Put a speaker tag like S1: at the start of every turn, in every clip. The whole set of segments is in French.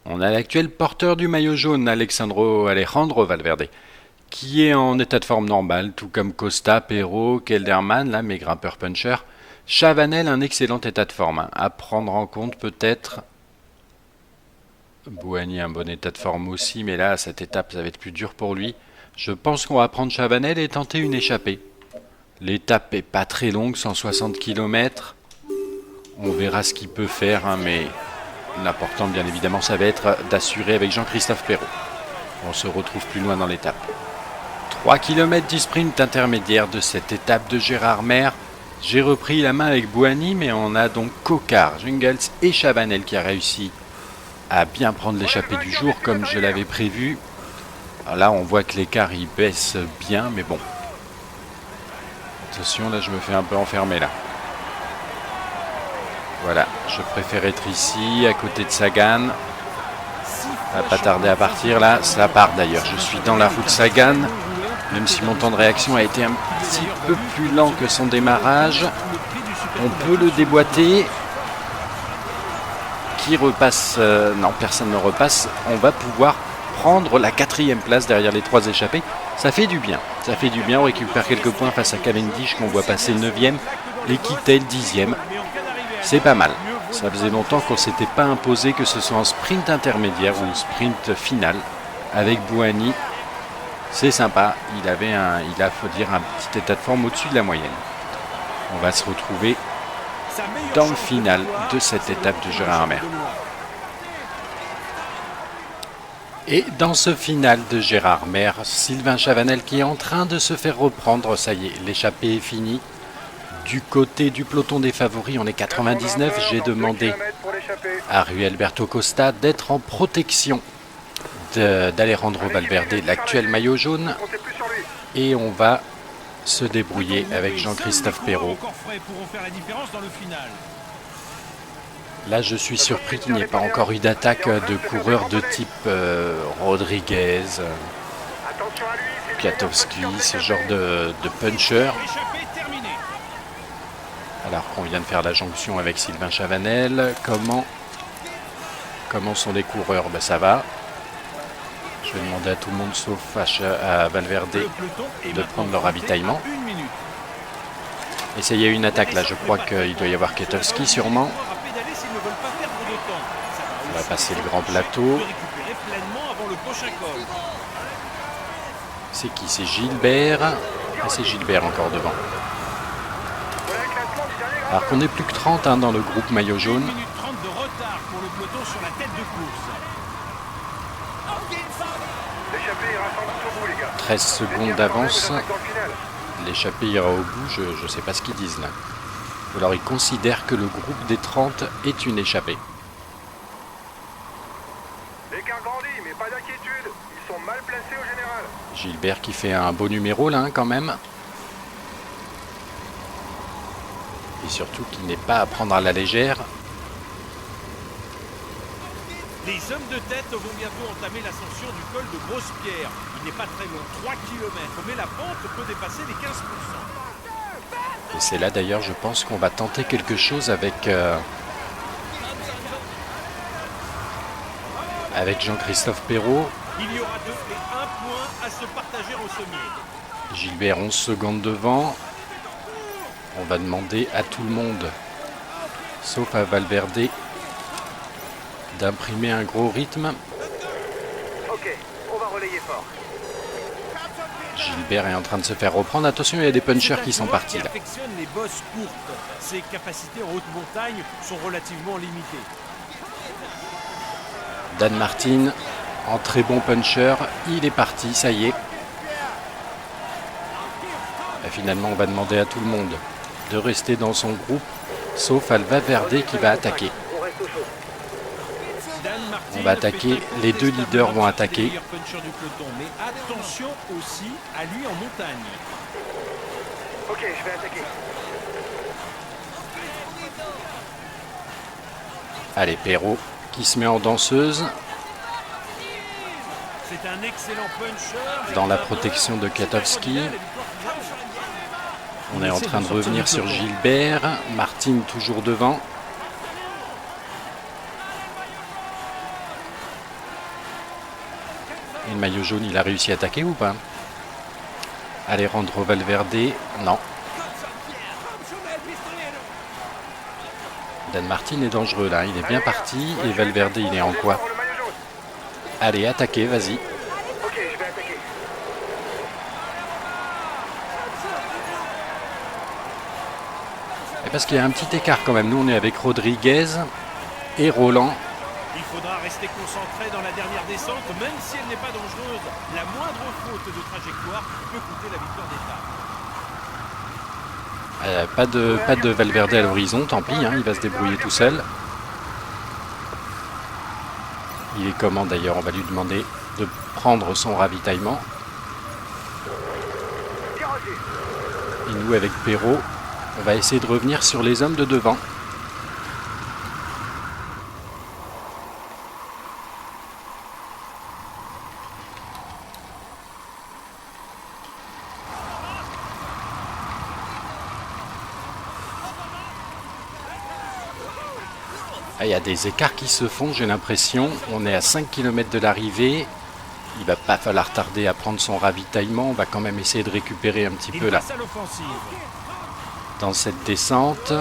S1: On a l'actuel porteur du maillot jaune, Alejandro Valverde, qui est en état de forme normal, tout comme Costa, Perrault, Kelderman, là, mes grimpeurs punchers. Chavanel, un excellent état de forme. À prendre en compte peut-être. Bouhanni, un bon état de forme aussi, mais là, à cette étape, ça va être plus dur pour lui. Je pense qu'on va prendre Chavanel et tenter une échappée. L'étape est pas très longue, 160 km. On verra ce qu'il peut faire, hein, mais l'important, bien évidemment, ça va être d'assurer avec Jean-Christophe Perrault. On se retrouve plus loin dans l'étape. 3 km du sprint intermédiaire de cette étape de Gérardmer. J'ai repris la main avec Bouhanni, mais on a donc Coquard, Jungels et Chavanel qui a réussi à bien prendre l'échappée du jour comme je l'avais prévu. Alors là, on voit que l'écart il baisse bien, mais bon. Attention, là, je me fais un peu enfermer là. Voilà, je préfère être ici, à côté de Sagan. Ça va pas tarder à partir là, ça part d'ailleurs. Je suis dans la route Sagan, même si mon temps de réaction a été un petit peu plus lent que son démarrage. On peut le déboîter. Qui repasse non, personne ne repasse. On va pouvoir prendre la 4e place derrière les 3 échappés. Ça fait du bien. Ça fait du bien. On récupère quelques points face à Cavendish qu'on voit passer 9e. Et Kittel 10e. C'est pas mal. Ça faisait longtemps qu'on ne s'était pas imposé, que ce soit en sprint intermédiaire ou en sprint final avec Bouhanni. C'est sympa. Il a, faut dire, un petit état de forme au-dessus de la moyenne. On va se retrouver dans le final de cette étape de Gérardmer. Et dans ce final de Gérardmer, Sylvain Chavanel qui est en train de se faire reprendre. Ça y est, l'échappée est finie. Du côté du peloton des favoris, on est 99. J'ai demandé à Rui Alberto Costa d'être en protection d'Alejandro Valverde, l'actuel maillot jaune. Et on va se débrouiller avec Jean-Christophe Perrault. Là, je suis surpris qu'il n'y ait pas encore eu d'attaque de coureurs de type Rodriguez, Kwiatkowski, ce genre de puncher. Alors qu'on vient de faire la jonction avec Sylvain Chavanel, comment sont les coureurs? Ben, ça va. Je vais demander à tout le monde sauf à Valverde de prendre leur ravitaillement. Essayez une attaque là, je crois qu'il doit y avoir Kwiatkowski sûrement. On va passer le grand plateau. C'est qui? C'est Gilbert. Ah, c'est Gilbert encore devant. Alors qu'on n'est plus que 30 dans le groupe maillot jaune. 13 secondes d'avance. L'échappée ira au bout, je ne sais pas ce qu'ils disent là. Ou alors ils considèrent que le groupe des 30 est une échappée.
S2: L'écart grandit, mais pas d'inquiétude. Ils sont mal placés au général.
S1: Gilbert qui fait un beau numéro là quand même. Et surtout qu'il n'est pas à prendre à la légère.
S3: Les hommes de tête vont bientôt entamer l'ascension du col de Grosse-Pierre. Il n'est pas très long, 3 km, mais la pente peut dépasser les 15%.
S1: Et c'est là d'ailleurs, je pense qu'on va tenter quelque chose avec Jean-Christophe Perrault.
S3: Il y aura 2 et 1 point à se partager au sommet.
S1: Gilbert 11 secondes devant. On va demander à tout le monde, sauf à Valverde, d'imprimer un gros rythme.
S2: Ok, on va relayer fort.
S1: Gilbert est en train de se faire reprendre. Attention, il y a des punchers qui sont partis là.
S3: Il affectionne les bosses courtes. Ses capacités en haute montagne sont relativement limitées.
S1: Dan Martin, en très bon puncher, il est parti, ça y est. Et finalement, on va demander à tout le monde de rester dans son groupe, sauf à Valverde qui va attaquer. On va attaquer, les 2 leaders vont attaquer.
S3: Mais attention aussi à lui en montagne.
S2: Ok, je vais attaquer.
S1: Allez, Perrault qui se met en danseuse.
S3: C'est un excellent puncher.
S1: Dans la protection de Kwiatkowski. On est en train de revenir sur Gilbert. Martin toujours devant. Et le maillot jaune, il a réussi à attaquer ou pas? Alejandro Valverde, non. Dan Martin est dangereux là, il est bien parti. Et Valverde, il est en quoi?
S2: Pour le maillot jaune.
S1: Allez, attaquez, vas-y.
S2: Ok, je vais attaquer.
S1: Et parce qu'il y a un petit écart quand même. Nous, on est avec Rodriguez et Roland.
S3: Il faudra rester concentré dans la dernière descente, même si elle n'est pas dangereuse. La moindre faute de trajectoire peut coûter la victoire d'étape.
S1: Pas de Valverde à l'horizon, tant pis, hein, il va se débrouiller tout seul. Il est comment d'ailleurs? On va lui demander de prendre son ravitaillement. Et nous, avec Perrault, on va essayer de revenir sur les hommes de devant. Ah, il y a des écarts qui se font, j'ai l'impression. On est à 5 km de l'arrivée. Il va pas falloir tarder à prendre son ravitaillement. On va quand même essayer de récupérer un petit peu là
S3: passe à l'offensive.
S1: dans cette descente.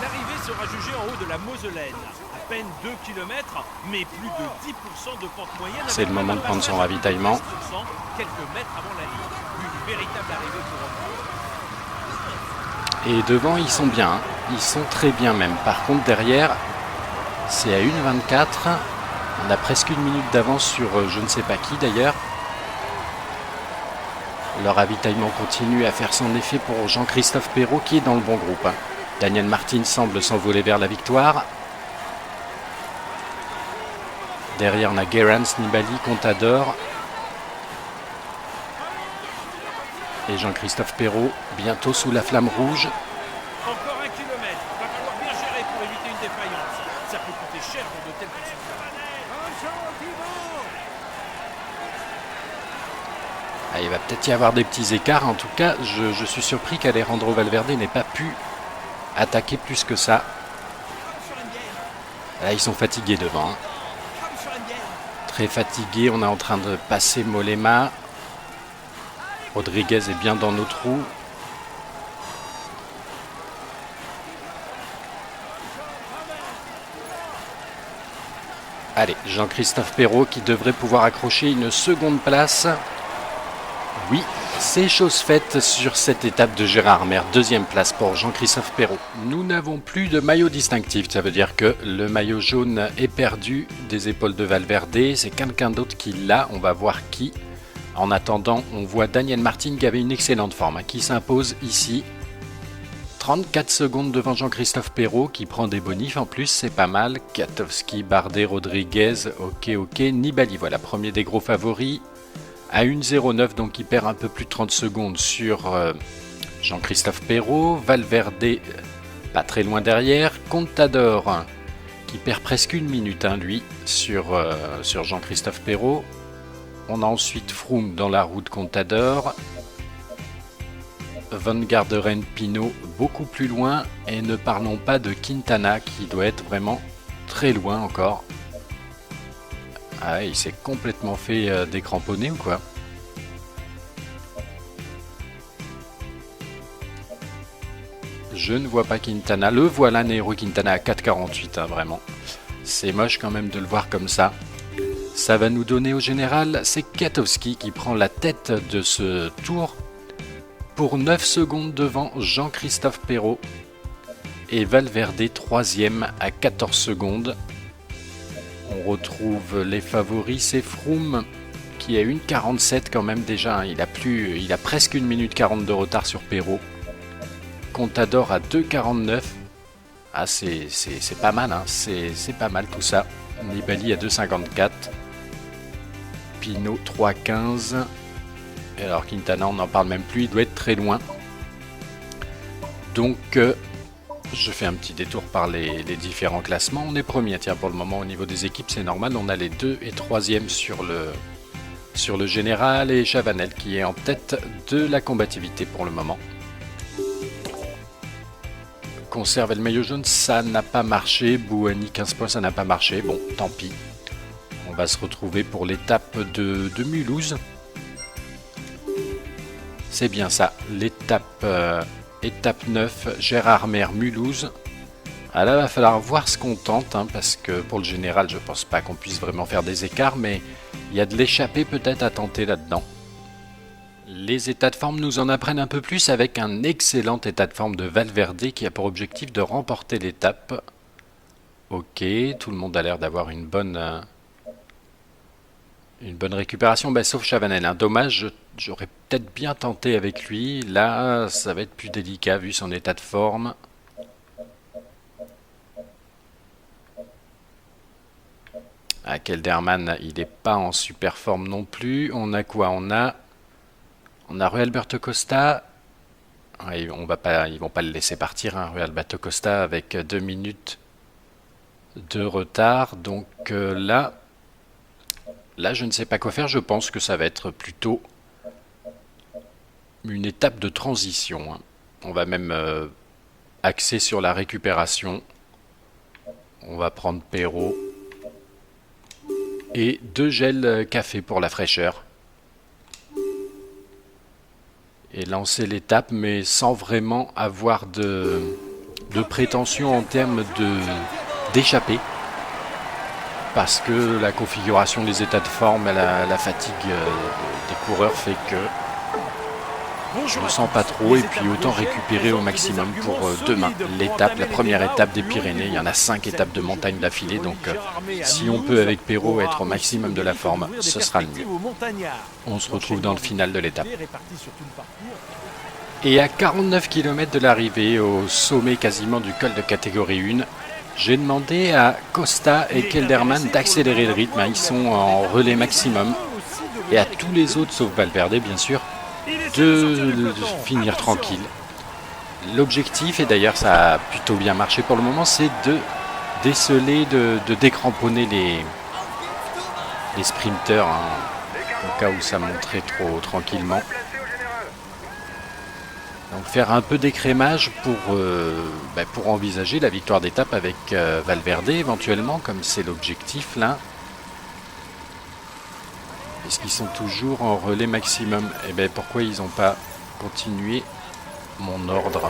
S3: L'arrivée sera jugée en haut de la Moselaine. À peine 2 km, mais plus de 10% de pente moyenne.
S1: C'est le moment de prendre son ravitaillement.
S3: Quelques mètres avant la ligne. Une véritable arrivée pour eux.
S1: Et devant, ils sont bien. Hein. Ils sont très bien même. Par contre, derrière, c'est à 1,24. On a presque une minute d'avance sur je ne sais pas qui d'ailleurs. Le ravitaillement continue à faire son effet pour Jean-Christophe Perrault qui est dans le bon groupe. Hein. Daniel Martin semble s'envoler vers la victoire. Derrière, on a Gerrans, Nibali, Contador. Et Jean-Christophe Perrault, bientôt sous la flamme rouge.
S3: Encore 1 kilomètre. Va falloir bien gérer pour éviter une défaillance. Ça peut coûter cher pour de tels pourcentages.
S1: Ah, il va peut-être y avoir des petits écarts. En tout cas, je suis surpris qu'Alejandro Valverde n'ait pas pu attaquer plus que ça. Là, ils sont fatigués devant. Hein. Très fatigués. On est en train de passer Mollema. Rodriguez est bien dans nos trous. Allez, Jean-Christophe Perrault qui devrait pouvoir accrocher une seconde place. Oui, c'est chose faite sur cette étape de Gérardmer. Deuxième place pour Jean-Christophe Perrault. Nous n'avons plus de maillot distinctif. Ça veut dire que le maillot jaune est perdu des épaules de Valverde. C'est quelqu'un d'autre qui l'a. On va voir qui. En attendant, on voit Daniel Martin qui avait une excellente forme, hein, qui s'impose ici. 34 secondes devant Jean-Christophe Perrault qui prend des bonifs en plus, c'est pas mal. Katowski, Bardet, Rodriguez, ok. Nibali, voilà, premier des gros favoris. À 1,09, donc il perd un peu plus de 30 secondes sur Jean-Christophe Perrault. Valverde, pas très loin derrière. Contador, qui perd presque une minute, hein, lui, sur Jean-Christophe Perrault. On a ensuite Froome dans la roue de Contador. Van Garderen, Pinot beaucoup plus loin. Et ne parlons pas de Quintana qui doit être vraiment très loin encore. Ah, il s'est complètement fait décramponner ou quoi? Je ne vois pas Quintana. Le voilà, Nairo Quintana à 4,48, hein, vraiment. C'est moche quand même de le voir comme ça. Ça va nous donner au général, c'est Katowski qui prend la tête de ce tour pour 9 secondes devant Jean-Christophe Perrault et Valverde 3e à 14 secondes. On retrouve les favoris, c'est Froome qui a 1,47 quand même déjà, hein. Il a presque 1 minute 40 de retard sur Perrault. Contador à 2,49. Ah, c'est pas mal, hein. C'est pas mal tout ça. Nibali à 2,54. Pinot 3,15. Et alors Quintana, on n'en parle même plus, il doit être très loin. Donc, je fais un petit détour par les différents classements. On est premier, tiens, pour le moment au niveau des équipes, c'est normal. On a les 2 et 3e sur le général et Chavanel qui est en tête de la combativité pour le moment. conserve le maillot jaune, ça n'a pas marché. Bouhanni 15 points, ça n'a pas marché. Bon, tant pis. On va se retrouver pour l'étape de Mulhouse. C'est bien ça, l'étape étape 9, Gérardmer Mulhouse. Ah là, il va falloir voir ce qu'on tente, hein, parce que pour le général, je pense pas qu'on puisse vraiment faire des écarts, mais il y a de l'échappée peut-être à tenter là-dedans. Les états de forme nous en apprennent un peu plus avec un excellent état de forme de Valverde qui a pour objectif de remporter l'étape. Ok, tout le monde a l'air d'avoir une bonne récupération, sauf Chavanel. Hein. Dommage, j'aurais peut-être bien tenté avec lui. Là, ça va être plus délicat vu son état de forme. Ah, Kelderman, il n'est pas en super forme non plus. On a quoi? On a Rui Alberto Costa. Ouais, ils vont pas le laisser partir, hein, Rui Alberto Costa, avec 2 minutes de retard. Donc là, je ne sais pas quoi faire. Je pense que ça va être plutôt une étape de transition. Hein. On va même axer sur la récupération. On va prendre Perrault. Et 2 gels café pour la fraîcheur. Et lancer l'étape, mais sans vraiment avoir de prétention en termes d'échappée. Parce que la configuration des états de forme, la fatigue des coureurs fait que je ne sens pas trop, et puis autant récupérer au maximum pour demain l'étape, la première étape des Pyrénées. Il y en a 5 étapes de montagne d'affilée, donc si on peut avec Perrault être au maximum de la forme, ce sera le mieux. On se retrouve dans le final de l'étape. Et à 49 km de l'arrivée, au sommet quasiment du col de catégorie 1, j'ai demandé à Costa et Kelderman d'accélérer le rythme. Ils sont en relais maximum. Et à tous les autres, sauf Valverde bien sûr, de finir tranquille. L'objectif, et d'ailleurs ça a plutôt bien marché pour le moment, c'est de déceler, de décramponner les sprinteurs, hein, au cas où ça monterait trop tranquillement. Donc faire un peu d'écrémage pour envisager la victoire d'étape avec Valverde éventuellement, comme c'est l'objectif là. Est-ce qu'ils sont toujours en relais maximum? Eh bien, pourquoi ils n'ont pas continué mon ordre?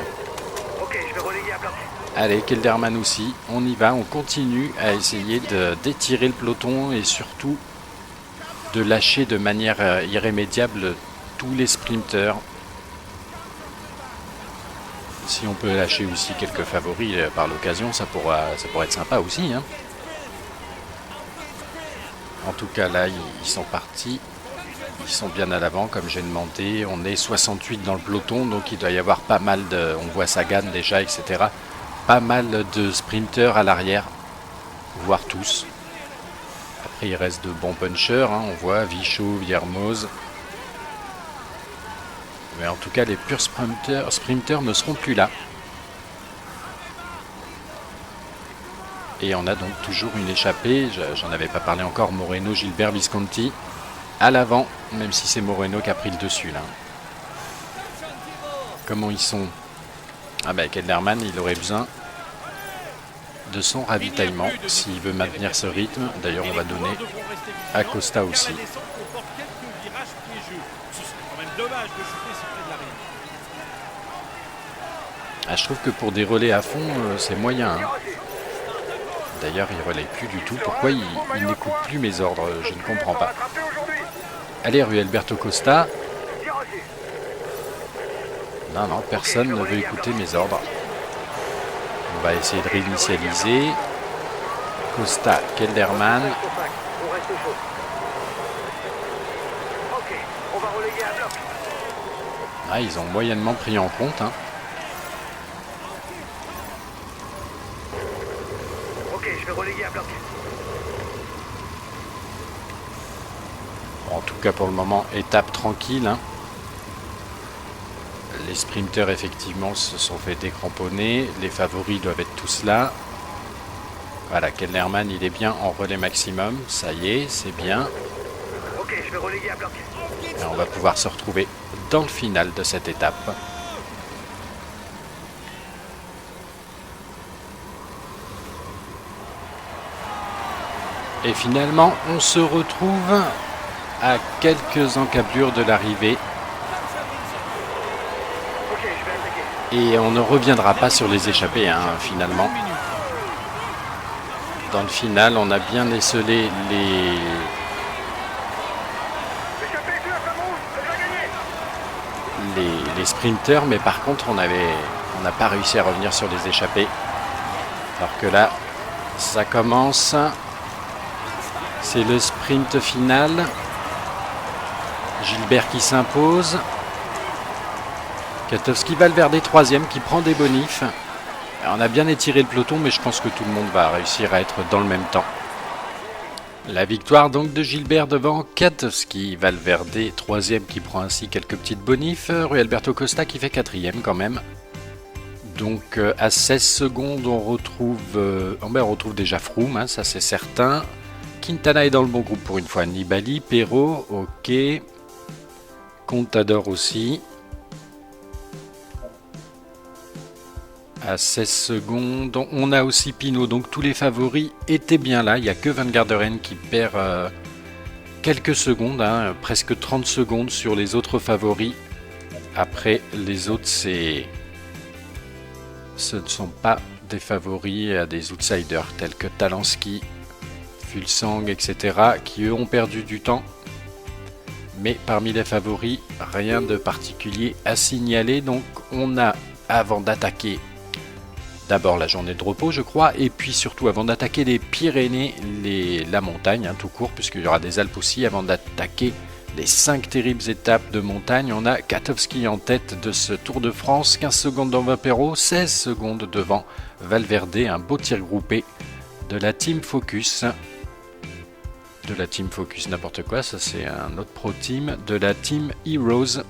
S2: Ok, je vais relayer à bloc.
S1: Allez, Kelderman aussi, on y va, on continue à essayer d'étirer le peloton et surtout de lâcher de manière irrémédiable tous les sprinteurs. Si on peut lâcher aussi quelques favoris par l'occasion, ça pourrait être sympa aussi, hein. En tout cas, là, ils sont partis. Ils sont bien à l'avant, comme j'ai demandé. On est 68 dans le peloton, donc il doit y avoir pas mal de... On voit Sagan déjà, etc. Pas mal de sprinteurs à l'arrière, voire tous. Après, il reste de bons punchers, hein. On voit Vichot, Viermoz. Mais en tout cas, les purs sprinteurs ne seront plus là. Et on a donc toujours une échappée, j'en avais pas parlé encore, Moreno, Gilbert, Visconti à l'avant, même si c'est Moreno qui a pris le dessus là. Comment ils sont? Ah ben Kelderman, il aurait besoin de son ravitaillement s'il veut maintenir ce rythme. D'ailleurs on va donner à Costa aussi. Ah, je trouve que pour des relais à fond, c'est moyen, hein. D'ailleurs, il ne relaye plus du tout. Pourquoi il n'écoute plus mes ordres? Je ne comprends pas. Allez, Rui Alberto Costa. Non, personne ne veut écouter mes ordres. On va essayer de réinitialiser. Costa, Kelderman. Ah, ils ont moyennement pris en compte, hein.
S2: Je vais relayer à bloc.
S1: En tout cas pour le moment, étape tranquille, hein. Les sprinteurs effectivement se sont fait décramponner. Les favoris doivent être tous là. Voilà, Kelderman il est bien en relais maximum. Ça y est, c'est bien.
S2: Ok, je vais relayer à bloc.
S1: Et on va pouvoir se retrouver dans le final de cette étape. Et finalement, on se retrouve à quelques encablures de l'arrivée.
S2: Ok, je vais attaquer.
S1: Et on ne reviendra pas sur les échappées, hein, finalement. Dans le final, on a bien esselé
S2: Échappé, tu la flamme rouge, elle va gagner.
S1: les sprinters, mais par contre, on n'a pas réussi à revenir sur les échappées. Alors que là, ça commence. C'est le sprint final. Gilbert qui s'impose. Katowski Valverde troisième qui prend des bonifs. Alors, on a bien étiré le peloton, mais je pense que tout le monde va réussir à être dans le même temps. La victoire donc de Gilbert devant Katowski Valverde troisième qui prend ainsi quelques petites bonifs. Rui Alberto Costa qui fait quatrième quand même. Donc à 16 secondes on retrouve déjà Froome, hein, ça c'est certain. Quintana est dans le bon groupe pour une fois. Nibali, Perrault, ok. Contador aussi. À 16 secondes, on a aussi Pinot, donc tous les favoris étaient bien là. Il n'y a que Van Garderen qui perd quelques secondes, hein, presque 30 secondes sur les autres favoris. Après, les autres, ce ne sont pas des favoris, des outsiders tels que Talansky, Fulsang, etc., qui eux ont perdu du temps. Mais parmi les favoris, rien de particulier à signaler. Donc on a, avant d'attaquer, d'abord la journée de repos, je crois, et puis surtout avant d'attaquer les Pyrénées, la montagne, hein, tout court, puisqu'il y aura des Alpes aussi, avant d'attaquer les 5 terribles étapes de montagne, on a Katowski en tête de ce Tour de France, 15 secondes devant Perrault, 16 secondes devant Valverde, un beau tir groupé de la Team Focus. De la Team Focus, n'importe quoi, ça c'est un autre pro team, de la Team Heroes.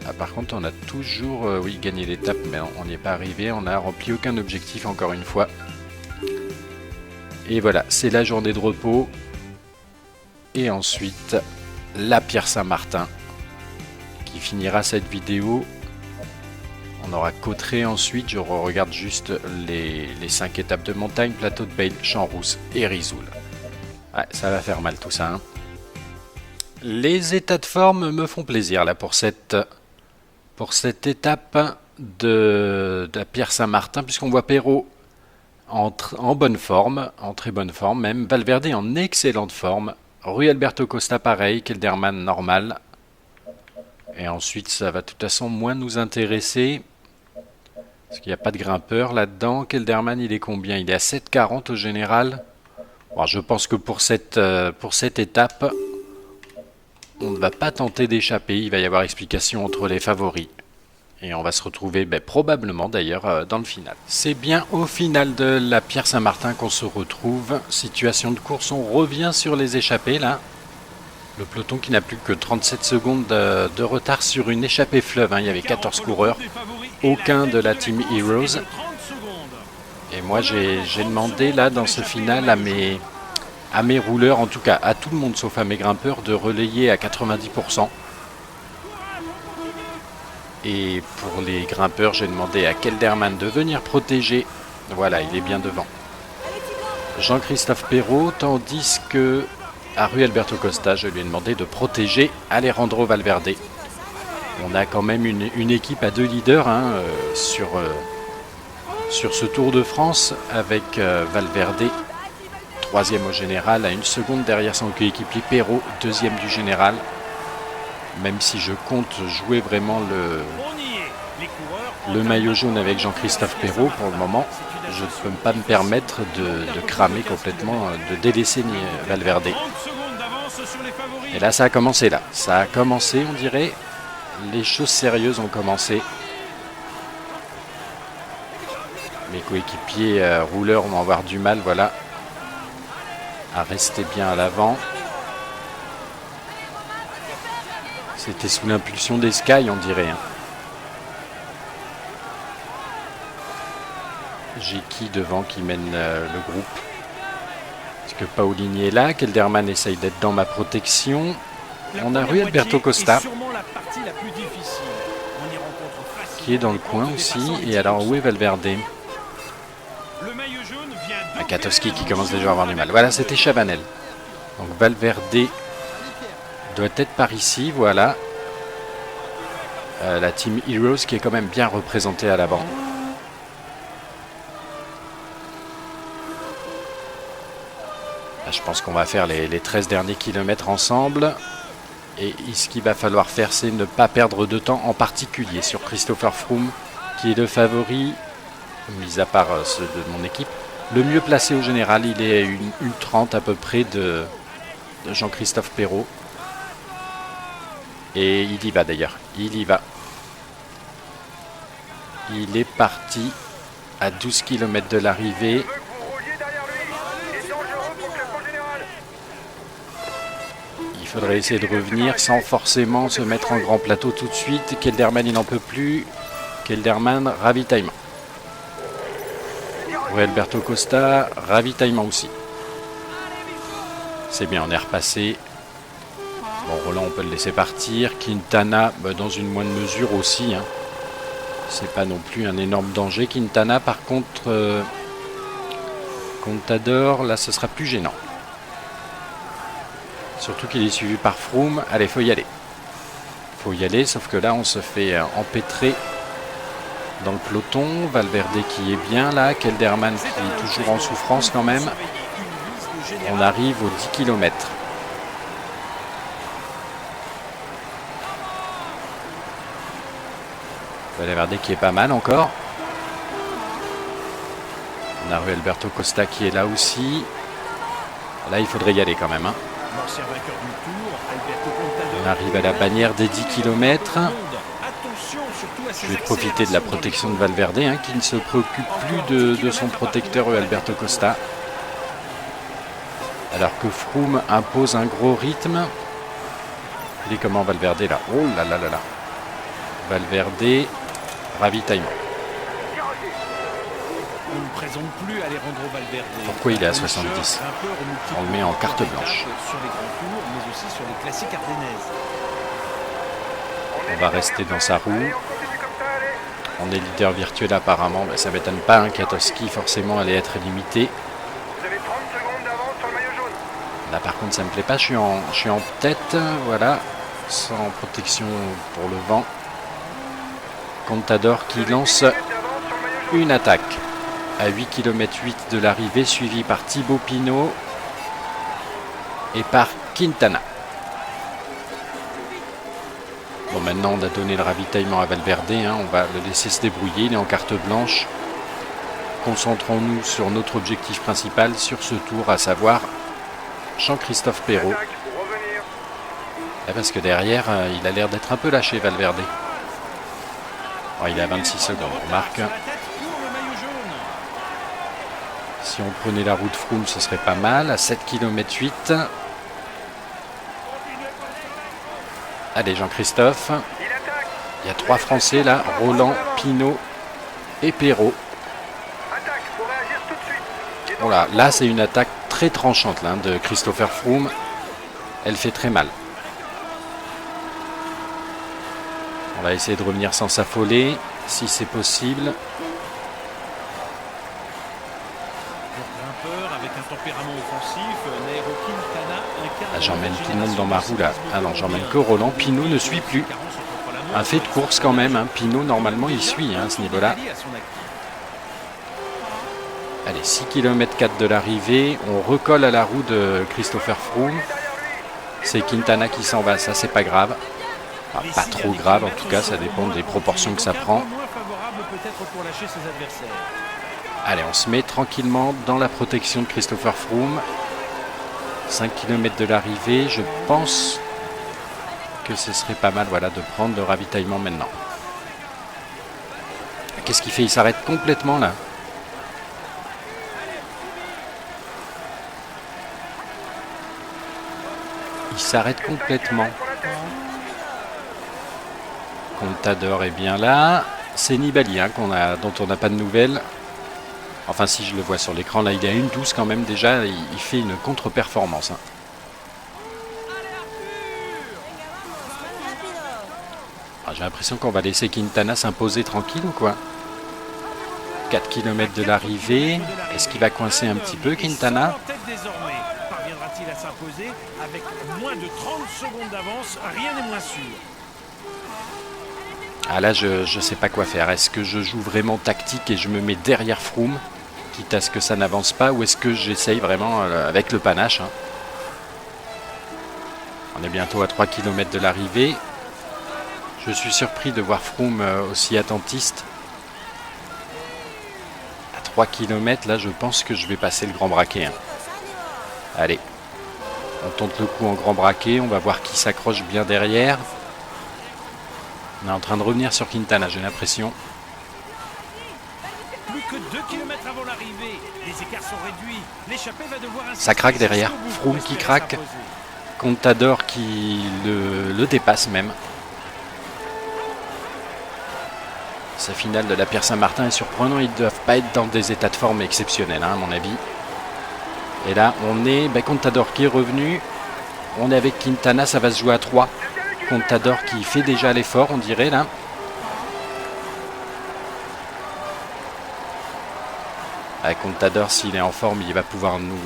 S1: Ah, par contre, on a toujours gagné l'étape, mais on n'y est pas arrivé. On n'a rempli aucun objectif, encore une fois. Et voilà, c'est la journée de repos. Et ensuite, la Pierre Saint-Martin, qui finira cette vidéo. On aura Cauterets ensuite. Je regarde juste les 5 étapes de montagne. Plateau de Bayle, Champs-Rousses et Risoul. Ouais, ça va faire mal tout ça, hein. Les états de forme me font plaisir là pour cette étape de la Pierre Saint-Martin, puisqu'on voit Perrault en bonne forme, en très bonne forme même, Valverde en excellente forme, Rui Alberto Costa pareil, Kelderman normal, et ensuite ça va de toute façon moins nous intéresser, parce qu'il n'y a pas de grimpeur là-dedans. Kelderman il est combien? Il est à 7,40 au général. Bon, je pense que pour cette étape, on ne va pas tenter d'échapper, il va y avoir explication entre les favoris. Et on va se retrouver probablement d'ailleurs dans le final. C'est bien au final de la Pierre Saint-Martin qu'on se retrouve. Situation de course, on revient sur les échappées là. Le peloton qui n'a plus que 37 secondes de retard sur une échappée fleuve, hein. Il y avait 14 coureurs, aucun de la Team Heroes. Et moi j'ai demandé là dans ce final à mes rouleurs, en tout cas à tout le monde sauf à mes grimpeurs, de relayer à 90%. Et pour les grimpeurs, j'ai demandé à Kelderman de venir protéger. Voilà, il est bien devant Jean-Christophe Perrault, tandis que à Rui Alberto Costa, je lui ai demandé de protéger Alejandro Valverde. On a quand même une équipe à 2 leaders, hein, sur ce Tour de France, avec Valverde, 3e au général, à 1 seconde derrière son coéquipier Perrault, 2e du général. Même si je compte jouer vraiment le maillot jaune avec Jean-Christophe Perrault pour le moment, je ne peux pas me permettre de cramer complètement, de délaisser Valverde. Et là ça a commencé là. Ça a commencé, on dirait. Les choses sérieuses ont commencé. Mes coéquipiers rouleurs vont avoir du mal, voilà, à rester bien à l'avant. C'était sous l'impulsion des Sky, on dirait, hein. J'ai qui devant qui mène le groupe? Est-ce que Paolini est là? Kelderman essaye d'être dans ma protection. On a Rui Alberto Costa qui est dans le coin aussi. Et alors où est Valverde?
S3: Le maillot jaune vient
S1: Un Katowski qui commence déjà à avoir du mal. Voilà, c'était Chabanel. Donc Valverde doit être par ici, voilà. La Team Heroes qui est quand même bien représentée à l'avant. Là, je pense qu'on va faire les 13 derniers kilomètres ensemble. Et ce qu'il va falloir faire, c'est ne pas perdre de temps, en particulier sur Christopher Froome, qui est le favori, mis à part ceux de mon équipe. Le mieux placé au général, il est à une 30 à peu près de Jean-Christophe Perrault. Et il y va d'ailleurs, il y va. Il est parti à 12 km de l'arrivée. Il faudrait essayer de revenir sans forcément se mettre en grand plateau tout de suite. Kelderman, il n'en peut plus. Kelderman, ravitaillement. Rui Alberto Costa, ravitaillement aussi. C'est bien, on est repassé. Bon, Roland, on peut le laisser partir. Quintana, dans une moindre mesure aussi. Hein. C'est pas non plus un énorme danger. Quintana, par contre, Contador, là, ce sera plus gênant. Surtout qu'il est suivi par Froome. Allez, faut y aller. Faut y aller, sauf que là, on se fait empêtrer dans le peloton. Valverde qui est bien là. Kelderman qui est toujours en souffrance quand même. On arrive aux 10 km. Valverde qui est pas mal encore. On a Rui Alberto Costa qui est là aussi. Là, il faudrait y aller quand même. Hein. On arrive à la bannière des 10 km. Je vais profiter de la protection de Valverde, hein, qui ne se préoccupe plus de son protecteur Rui Alberto Costa. Alors que Froome impose un gros rythme. Il est comment Valverde là? Oh là là là là. Valverde, ravitaillement.
S3: On ne présente plus Alejandro Valverde.
S1: Pourquoi il est à 70? On le met en carte blanche.
S3: Sur les grands tours, mais aussi sur les classiques ardennaises.
S1: On va rester dans sa roue. On est leader virtuel apparemment. Ben, ça ne m'étonne pas. Un Katowski forcément allait être limité.
S2: Vous avez 30 secondes d'avance sur le maillot jaune.
S1: Là par contre ça me plaît pas. Je suis en tête. Voilà. Sans protection pour le vent. Contador qui lance une attaque. À 8 km 8 de l'arrivée, suivi par Thibaut Pinot et par Quintana. Bon, maintenant on a donné le ravitaillement à Valverde, hein, on va le laisser se débrouiller, il est en carte blanche. Concentrons-nous sur notre objectif principal sur ce tour, à savoir Jean-Christophe Perrault. Parce que derrière, il a l'air d'être un peu lâché Valverde. Oh, il est à 26 secondes, on marque. Si on prenait la route Froome, ce serait pas mal. À 7 km 8. Allez, Jean-Christophe. Il y a 3 Français là. Roland, Pinot et Perrault. Voilà, là c'est une attaque très tranchante là, de Christopher Froome. Elle fait très mal. On va essayer de revenir sans s'affoler, si c'est possible. Ah, j'emmène tout le monde dans ma roue là. Ah non, j'emmène que Roland. Pinot ne suit plus. Un fait de course quand même. Hein. Pinot normalement il suit à ce niveau-là. Allez, 6 km 4 de l'arrivée. On recolle à la roue de Christopher Froome. C'est Quintana qui s'en va, ça c'est pas grave. Enfin, pas trop grave en tout cas, ça dépend des proportions que ça prend. Allez, on se met tranquillement dans la protection de Christopher Froome. 5 km de l'arrivée, je pense que ce serait pas mal voilà, de prendre le ravitaillement maintenant. Qu'est-ce qu'il fait? Il s'arrête complètement là. Il s'arrête complètement. Contador est bien là. C'est Nibali hein, dont on n'a pas de nouvelles. Enfin, si je le vois sur l'écran, là, il est à 1,12 quand même déjà. Il fait une contre-performance. Hein. Ah, j'ai l'impression qu'on va laisser Quintana s'imposer tranquille ou quoi? 4 km de l'arrivée. Est-ce qu'il va coincer un petit peu, Quintana?
S3: En tête désormais. Parviendra-t-il à s'imposer avec moins de 30 secondes d'avance? Rien n'est moins sûr.
S1: Ah là, je sais pas quoi faire. Est-ce que je joue vraiment tactique et je me mets derrière Froome, quitte à ce que ça n'avance pas, ou est-ce que j'essaye vraiment avec le panache, hein? On est bientôt à 3 km de l'arrivée. Je suis surpris de voir Froome aussi attentiste. À 3 km, là, je pense que je vais passer le grand braquet, hein. Allez, on tente le coup en grand braquet. On va voir qui s'accroche bien derrière. On est en train de revenir sur Quintana, j'ai l'impression.
S3: Plus que 2 km avant l'arrivée. Les écarts sont réduits. L'échappée va devoir insister.
S1: Ça craque derrière.
S3: Jusqu'au bout
S1: Froome
S3: pour
S1: qui
S3: espérer
S1: craque.
S3: s'imposer.
S1: Contador qui le dépasse même. Sa finale de la Pierre Saint-Martin est surprenant. Ils ne doivent pas être dans des états de forme exceptionnels, hein, à mon avis. Et là, on est Contador qui est revenu. On est avec Quintana, ça va se jouer à 3. Contador qui fait déjà l'effort, on dirait, là. Contador, s'il est en forme, il va pouvoir nous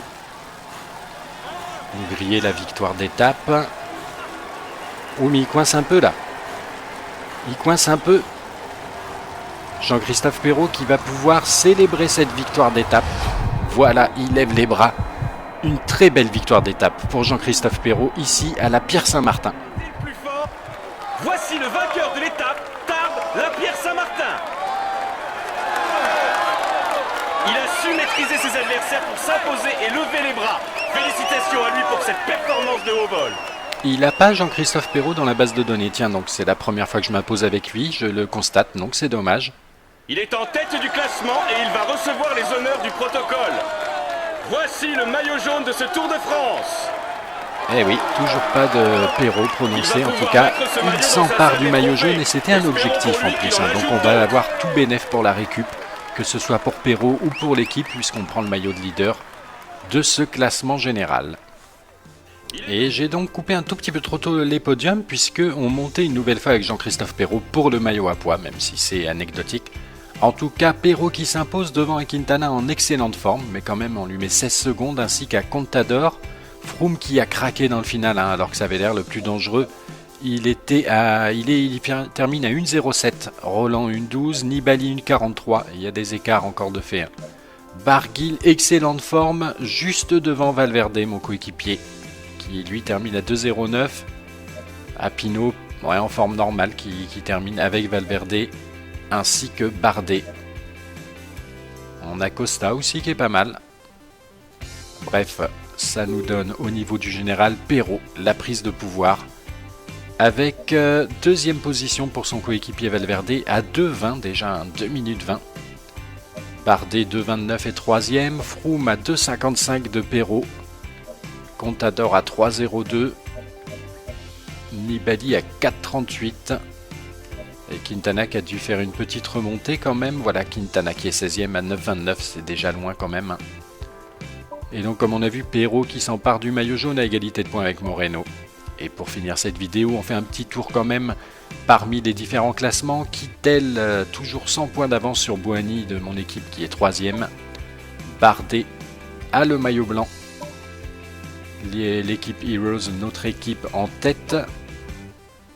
S1: griller la victoire d'étape. Oh, mais il coince un peu, là. Il coince un peu. Jean-Christophe Perrault qui va pouvoir célébrer cette victoire d'étape. Voilà, il lève les bras. Une très belle victoire d'étape pour Jean-Christophe Perrault, ici à la Pierre Saint-Martin.
S3: Le plus fort. Voici le vainqueur de l'étape, Tarbes, la Pierre Saint-Martin. Il a su maîtriser ses adversaires pour s'imposer et lever les bras. Félicitations à lui pour cette performance de haut vol.
S1: Il n'a pas Jean-Christophe Perrault dans la base de données. Tiens, donc c'est la première fois que je m'impose avec lui, je le constate, donc c'est dommage.
S3: Il est en tête du classement et il va recevoir les honneurs du protocole. Voici le maillot jaune de ce Tour de France.
S1: Eh oui, toujours pas de Perrault prononcé. En tout cas, il s'empare du maillot jaune et c'était un objectif en plus, hein. Donc on va avoir tout bénef pour la récup, que ce soit pour Perrault ou pour l'équipe, puisqu'on prend le maillot de leader de ce classement général. Et j'ai donc coupé un tout petit peu trop tôt les podiums, puisqu'on montait une nouvelle fois avec Jean-Christophe Perrault pour le maillot à pois, même si c'est anecdotique. En tout cas, Perrault qui s'impose devant un Quintana en excellente forme, mais quand même on lui met 16 secondes, ainsi qu'à Contador. Froome qui a craqué dans le final, hein, alors que ça avait l'air le plus dangereux. Il termine à 1,07, Roland 1,12, Nibali 1,43. Il y a des écarts encore de fait, hein. Barguil, excellente forme, juste devant Valverde, mon coéquipier, qui lui termine à 2,09. Apino, ouais, en forme normale, qui termine avec Valverde, ainsi que Bardet. On a Costa aussi qui est pas mal. Bref, ça nous donne au niveau du général Perrault la prise de pouvoir, avec deuxième position pour son coéquipier Valverde à 2,20 déjà, hein, 2 minutes 20. Bardet 2,29 et troisième, Froome à 2,55 de Perrault, Contador à 3,02, Nibali à 4,38 et Quintana qui a dû faire une petite remontée quand même. Voilà, Quintana qui est 16e à 9,29, c'est déjà loin quand même. Et donc comme on a vu, Perrault qui s'empare du maillot jaune à égalité de points avec Moreno. Et pour finir cette vidéo, on fait un petit tour quand même parmi les différents classements. Kittel toujours 100 points d'avance sur Bouhanni de mon équipe qui est 3e. Bardet a le maillot blanc. L'équipe Heroes, notre équipe en tête.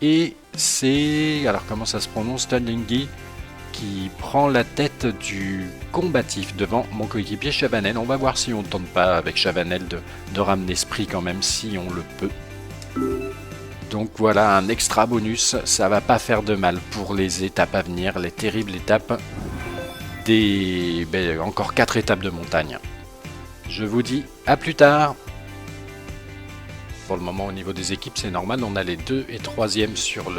S1: Et c'est, alors comment ça se prononce, Stanley qui prend la tête du combatif devant mon coéquipier Chavanel. On va voir si on ne tente pas avec Chavanel de ramener Sprint quand même, si on le peut. Donc voilà, un extra bonus, ça va pas faire de mal pour les étapes à venir, les terribles étapes encore 4 étapes de montagne. Je vous dis à plus tard. Pour le moment, au niveau des équipes, c'est normal, on a les 2 et 3e sur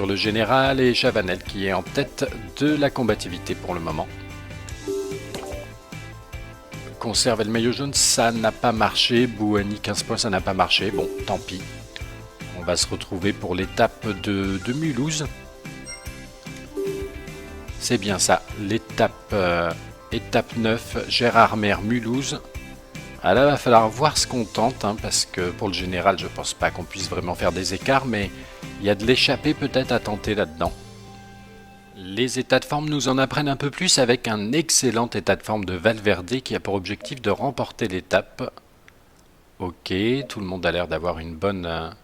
S1: le général et Chavanel qui est en tête de la combativité pour le moment. Conserver le maillot jaune, ça n'a pas marché. Bouhanni 15 points, ça n'a pas marché. Bon, tant pis. On va se retrouver pour l'étape de Mulhouse. C'est bien ça, l'étape étape 9, Gérardmer Mulhouse. Ah là, il va falloir voir ce qu'on tente, hein, parce que pour le général, je pense pas qu'on puisse vraiment faire des écarts, mais il y a de l'échappée peut-être à tenter là-dedans. Les états de forme nous en apprennent un peu plus avec un excellent état de forme de Valverde qui a pour objectif de remporter l'étape. Ok, tout le monde a l'air d'avoir une bonne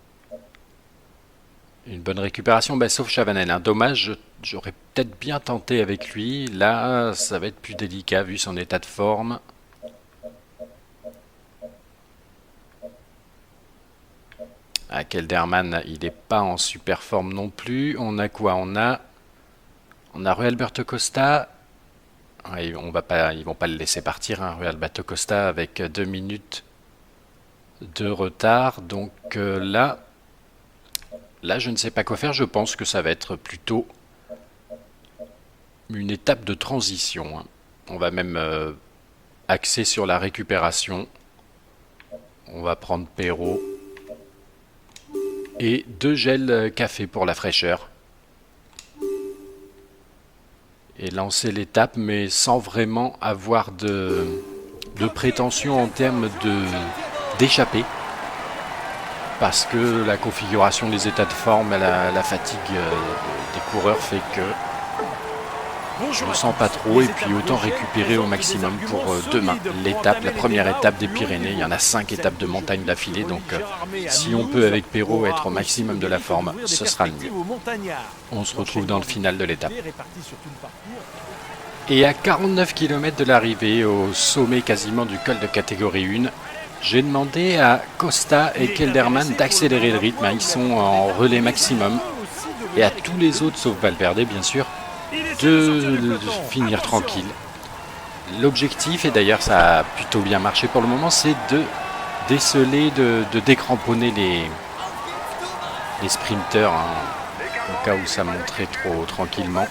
S1: récupération, sauf Chavanel. Hein. Dommage, j'aurais peut-être bien tenté avec lui. Là, ça va être plus délicat vu son état de forme. Ah, Kelderman, il n'est pas en super forme non plus. On a quoi? On a Rui Alberto Costa. Ouais, ils vont pas le laisser partir, hein, Rui Alberto Costa, avec 2 minutes de retard. Donc là, je ne sais pas quoi faire. Je pense que ça va être plutôt une étape de transition. Hein. On va même axer sur la récupération. On va prendre Perrault. Et 2 gels café pour la fraîcheur. Et lancer l'étape, mais sans vraiment avoir de prétention en termes d'échappée. Parce que la configuration des états de forme, la fatigue des coureurs fait que je ne me sens pas trop, et puis autant récupérer au maximum pour demain. La première étape des Pyrénées, il y en a 5 étapes de montagne d'affilée, donc si on peut avec Perrault être au maximum de la forme, ce sera le mieux. On se retrouve dans le final de l'étape. Et à 49 km de l'arrivée, au sommet quasiment du col de catégorie 1, j'ai demandé à Costa et Kelderman d'accélérer le rythme. Ils sont en relais maximum. Et à tous les autres, sauf Valverde bien sûr, de finir tranquille. L'objectif, et d'ailleurs ça a plutôt bien marché pour le moment, c'est de déceler, de décramponner les sprinteurs, hein, au cas où ça monterait trop tranquillement.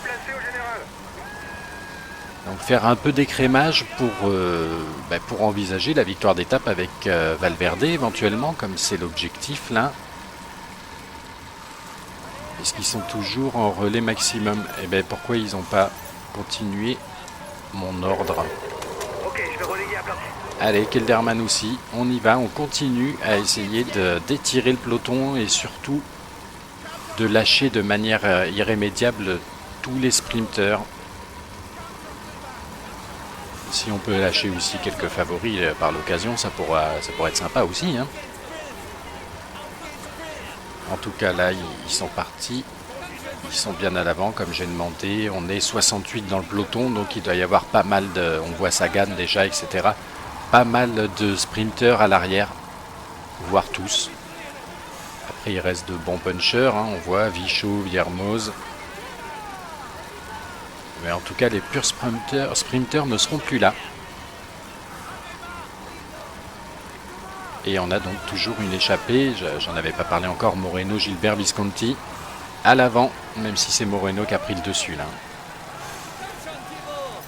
S1: Donc faire un peu d'écrémage pour envisager la victoire d'étape avec Valverde éventuellement, comme c'est l'objectif là. Est-ce qu'ils sont toujours en relais maximum? Eh bien, pourquoi ils n'ont pas continué mon ordre?
S2: Ok, je vais relayer à bloc.
S1: Allez, Kelderman aussi, on y va, on continue à essayer d'étirer le peloton et surtout de lâcher de manière irrémédiable tous les sprinteurs. Si on peut lâcher aussi quelques favoris par l'occasion, ça pourrait être sympa aussi, hein. En tout cas, là, ils sont partis. Ils sont bien à l'avant, comme j'ai demandé. On est 68 dans le peloton, donc il doit y avoir pas mal de... On voit Sagan déjà, etc. Pas mal de sprinteurs à l'arrière, voire tous. Après, il reste de bons punchers. Hein. On voit Vichot, Viermoz. Mais en tout cas, les purs sprinteurs ne seront plus là. Et on a donc toujours une échappée, j'en avais pas parlé encore, Moreno, Gilbert, Visconti à l'avant, même si c'est Moreno qui a pris le dessus là.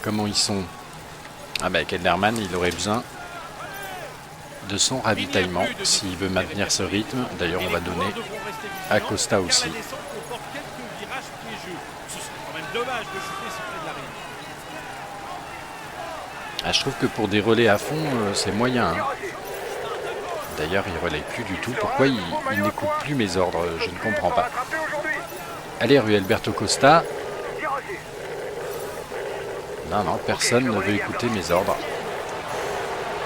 S1: Comment ils sont? Ah ben Kelderman, il aurait besoin de son ravitaillement s'il veut maintenir ce rythme. D'ailleurs on va donner à Costa aussi. Ah, je trouve que pour des relais à fond, c'est moyen. Hein. D'ailleurs, il ne relaye plus du tout. Pourquoi il n'écoute plus mes ordres? Je ne comprends pas. Allez, Rui Alberto Costa. Non, personne ne veut écouter mes ordres.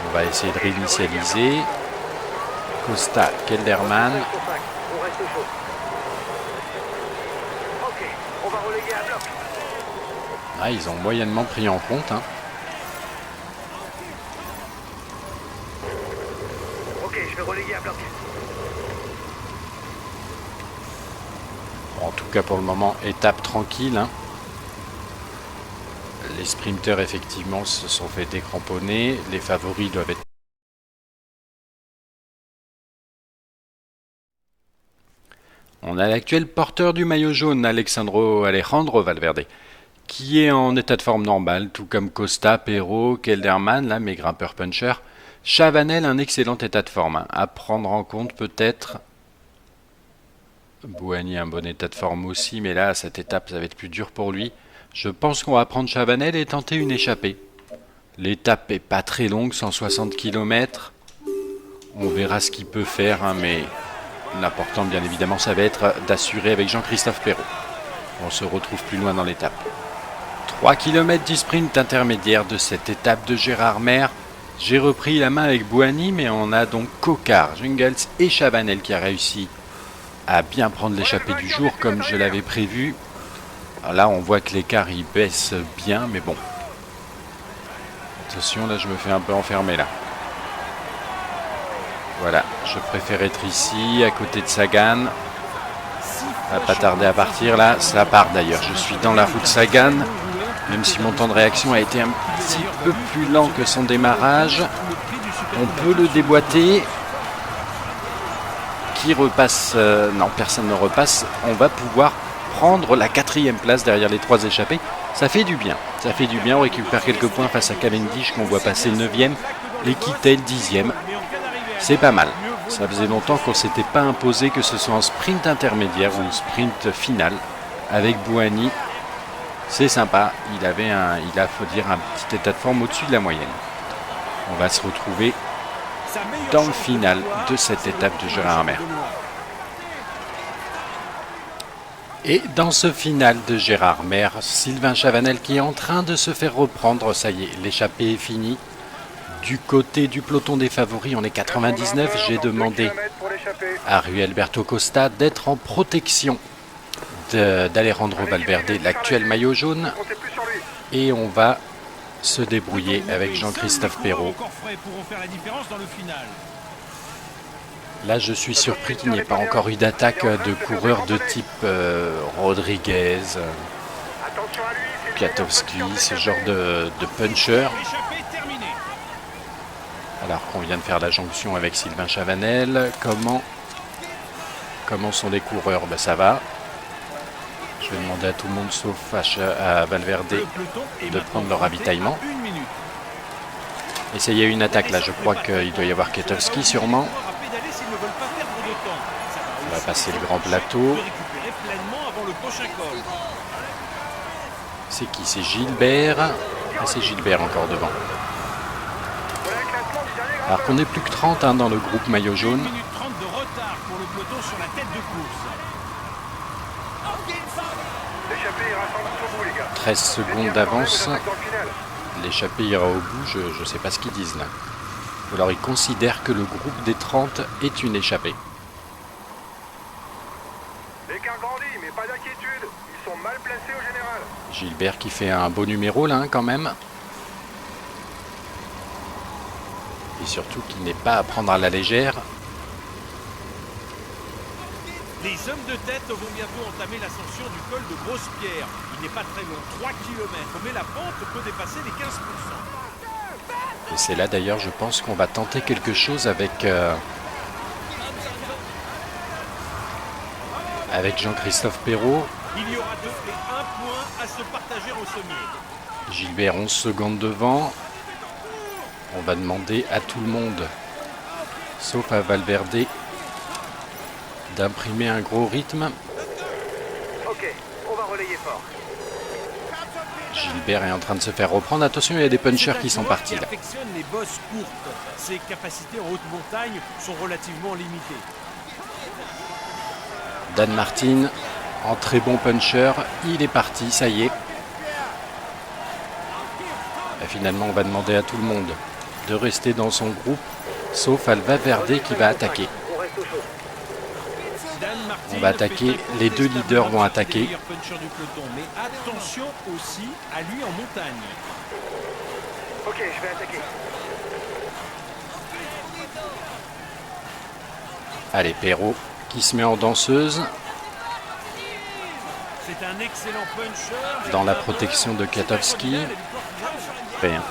S1: On va essayer de réinitialiser. Costa, Kelderman. Ah, ils ont moyennement pris en compte. Hein. En tout cas pour le moment, étape tranquille. Hein. Les sprinteurs effectivement se sont fait décramponner. Les favoris doivent être... On a l'actuel porteur du maillot jaune, Alejandro Valverde, qui est en état de forme normal, tout comme Costa, Perrault, Kelderman, là, mes grimpeurs punchers. Chavanel, un excellent état de forme. Hein. À prendre en compte peut-être. Bouhanni, un bon état de forme aussi, mais là, à cette étape, ça va être plus dur pour lui. Je pense qu'on va prendre Chavanel et tenter une échappée. L'étape est pas très longue, 160 km. On verra ce qu'il peut faire, hein, mais l'important, bien évidemment, ça va être d'assurer avec Jean-Christophe Perrault. On se retrouve plus loin dans l'étape. 3 km du sprint intermédiaire de cette étape de Gérardmer. J'ai repris la main avec Bouhanni, mais on a donc Coquard, Jungels et Chavanel qui a réussi à bien prendre l'échappée du jour comme je l'avais prévu. Alors là, on voit que l'écart il baisse bien, mais bon. Attention, là, je me fais un peu enfermer là. Voilà, je préfère être ici, à côté de Sagan. Ça va pas tarder à partir là, ça part d'ailleurs. Je suis dans la route Sagan, même si mon temps de réaction a été un petit peu plus lent que son démarrage. On peut le déboîter. Qui repasse non, personne ne repasse. On va pouvoir prendre la 4e place derrière les 3 échappés. Ça fait du bien. Ça fait du bien. On récupère quelques points face à Cavendish qu'on voit passer le 9e et Kittel 10e. C'est pas mal. Ça faisait longtemps qu'on ne s'était pas imposé, que ce soit en sprint intermédiaire ou en sprint final avec Bouhanni. C'est sympa. Il a, faut dire, un petit état de forme au-dessus de la moyenne. On va se retrouver dans le final de cette étape de Gérardmer. Et dans ce final de Gérardmer, Sylvain Chavanel qui est en train de se faire reprendre. Ça y est, l'échappée est finie. Du côté du peloton des favoris, on est 99. J'ai demandé à Rui Alberto Costa d'être en protection d'Alejandro Valverde, l'actuel maillot jaune. Et on va se débrouiller avec Jean-Christophe Perrault. Là, je suis surpris qu'il n'y ait pas encore eu d'attaque de coureurs de type Rodriguez, Kwiatkowski, ce genre de puncher. Alors qu'on vient de faire la jonction avec Sylvain Chavanel, comment sont les coureurs? Ben, ça va. Je vais demander à tout le monde sauf à Valverde de prendre leur ravitaillement. Et ça y est, une attaque là, je crois qu'il doit y avoir Kwiatkowski sûrement. On va passer le grand plateau. C'est qui? C'est Gilbert. Ah, c'est Gilbert encore devant. Alors qu'on n'est plus que 30 dans le groupe maillot jaune. 13 secondes d'avance. L'échappée ira au bout, je ne sais pas ce qu'ils disent là. Ou alors ils considèrent que le groupe des 30 est une échappée.
S2: L'écart grandit, mais pas d'inquiétude. Ils sont mal placés au général.
S1: Gilbert qui fait un beau numéro là quand même. Et surtout qu'il n'est pas à prendre à la légère.
S3: Les hommes de tête vont bientôt entamer l'ascension du col de Grosse-Pierre. Il n'est pas très long, 3 km, mais la pente peut dépasser les 15%.
S1: Et c'est là d'ailleurs, je pense qu'on va tenter quelque chose avec Jean-Christophe Perrault.
S3: Il y aura d'office un point à se partager au sommet.
S1: Gilbert 11 secondes devant. On va demander à tout le monde, sauf à Valverde, d'imprimer un gros rythme.
S2: Ok, on va relayer fort.
S1: Gilbert est en train de se faire reprendre. Attention, il y a des punchers qui sont partis là.
S3: Affectionne les bosses courtes. Ses capacités en haute montagne sont relativement limitées.
S1: Dan Martin, en très bon puncher, il est parti, ça y est. Et finalement, on va demander à tout le monde de rester dans son groupe, sauf à Valverde qui va attaquer. On va attaquer, les deux leaders vont attaquer.
S3: Mais attention aussi à lui en montagne.
S2: Ok, je vais attaquer.
S1: Allez, Perrault qui se met en danseuse.
S3: C'est un excellent puncher.
S1: Dans la protection de Kwiatkowski. Rien.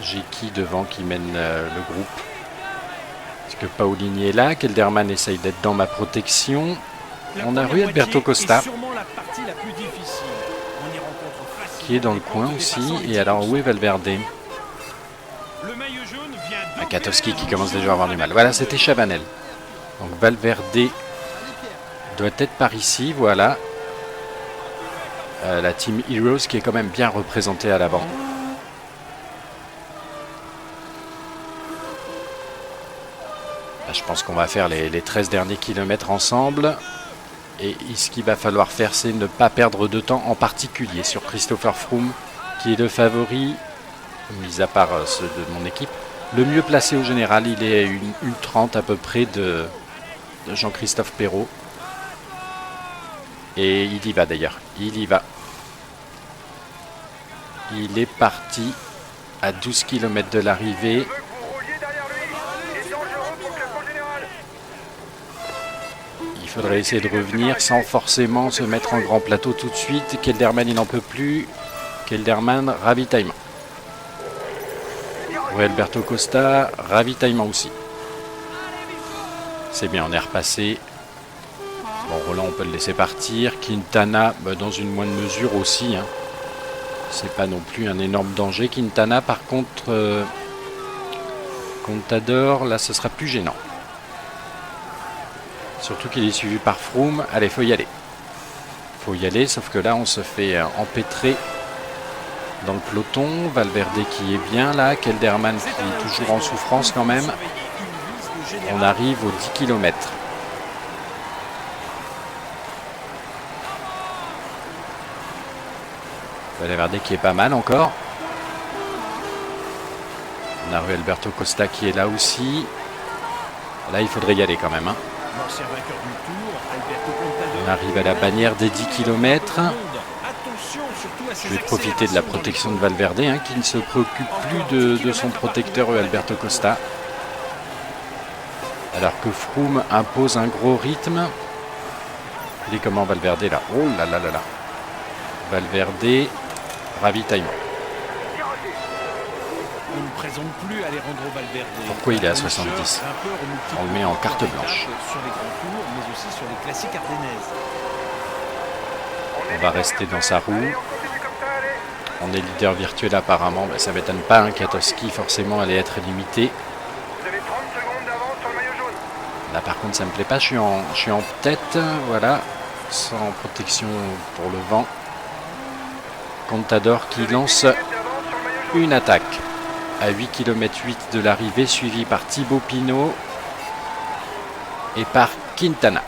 S1: J'ai qui devant qui mène le groupe? Est-ce que Paolini est là? Kelderman essaye d'être dans ma protection. On a Rui Alberto Costa qui est dans le coin aussi. Et alors où est Valverde? Kwiatkowski qui commence déjà à avoir du mal. Voilà, c'était Chavanel. Donc Valverde doit être par ici, voilà. La Team Heroes qui est quand même bien représentée à l'avant. Là, je pense qu'on va faire les 13 derniers kilomètres ensemble. Et ce qu'il va falloir faire, c'est ne pas perdre de temps, en particulier sur Christopher Froome, qui est le favori, mis à part ceux de mon équipe, le mieux placé au général. Il est à une 30 à peu près de Jean-Christophe Perrault. Et il y va d'ailleurs, il y va. Il est parti à 12 km de l'arrivée. Il faudrait essayer de revenir sans forcément se mettre en grand plateau tout de suite. Kelderman, il n'en peut plus. Kelderman, ravitaillement. Rui Alberto Costa, ravitaillement aussi. C'est bien, on est repassé. Bon, Roland, on peut le laisser partir. Quintana, dans une moindre mesure aussi. Hein. C'est pas non plus un énorme danger. Quintana, par contre, Contador, là, ce sera plus gênant. Surtout qu'il est suivi par Froome. Allez, faut y aller. Faut y aller, sauf que là, on se fait empêtrer dans le peloton. Valverde qui est bien là. Kelderman qui est toujours en souffrance quand même. On arrive aux 10 km. Valverde qui est pas mal encore. On a Rui Alberto Costa qui est là aussi. Là, il faudrait y aller quand même. Hein. On arrive à la bannière des 10 km. Je vais profiter de la protection de Valverde, hein, qui ne se préoccupe plus de son protecteur Rui Alberto Costa. Alors que Froome impose un gros rythme. Il est comment Valverde là? Oh là là là là. Valverde, ravitaillement.
S3: On ne présente plus Alejandro Valverde.
S1: Pourquoi il est à 70? On le met en carte blanche.
S3: Sur les grands tours, mais aussi sur les classiques ardennaises.
S1: On va rester dans sa roue. On est leader virtuel apparemment. Ça ne m'étonne pas. Katowski forcément allait être limité. Là par contre ça me plaît pas. Je suis en tête. Voilà. Sans protection pour le vent. Contador qui lance une attaque à 8 km 8 de l'arrivée, suivi par Thibaut Pinot et par Quintana.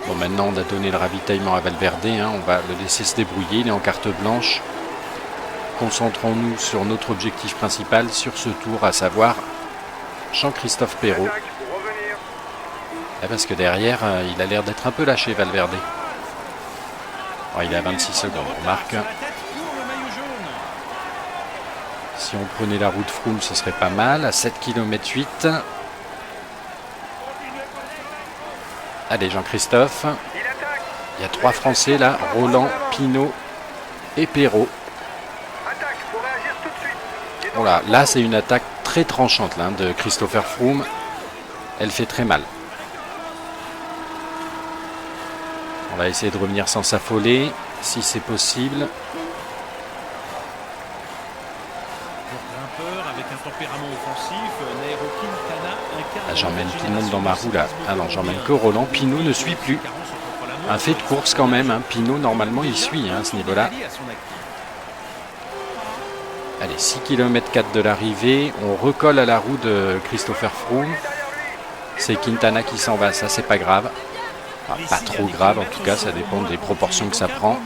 S1: Bon, maintenant on a donné le ravitaillement à Valverde, hein, on va le laisser se débrouiller, il est en carte blanche. Concentrons-nous sur notre objectif principal sur ce tour, à savoir Jean-Christophe Perrault. Parce que derrière, il a l'air d'être un peu lâché, Valverde. Oh, il est à 26 secondes, on marque. Si on prenait la route Froome, ce serait pas mal. À 7 km 8. Allez, Jean-Christophe. Il y a 3 Français là. Roland, Pinot et Perrault. Voilà, là c'est une attaque très tranchante là, de Christopher Froome. Elle fait très mal. On va essayer de revenir sans s'affoler, si c'est possible. Ah, j'emmène tout le monde dans ma roue là. Ah non, j'emmène que Roland. Pinot ne suit plus. Un fait de course quand même. Hein. Pinot, normalement, il suit à ce niveau-là. Allez, 6 km 4 de l'arrivée. On recolle à la roue de Christopher Froome. C'est Quintana qui s'en va. Ça, c'est pas grave. Enfin, pas trop grave, en tout cas. Ça dépend des proportions que ça prend.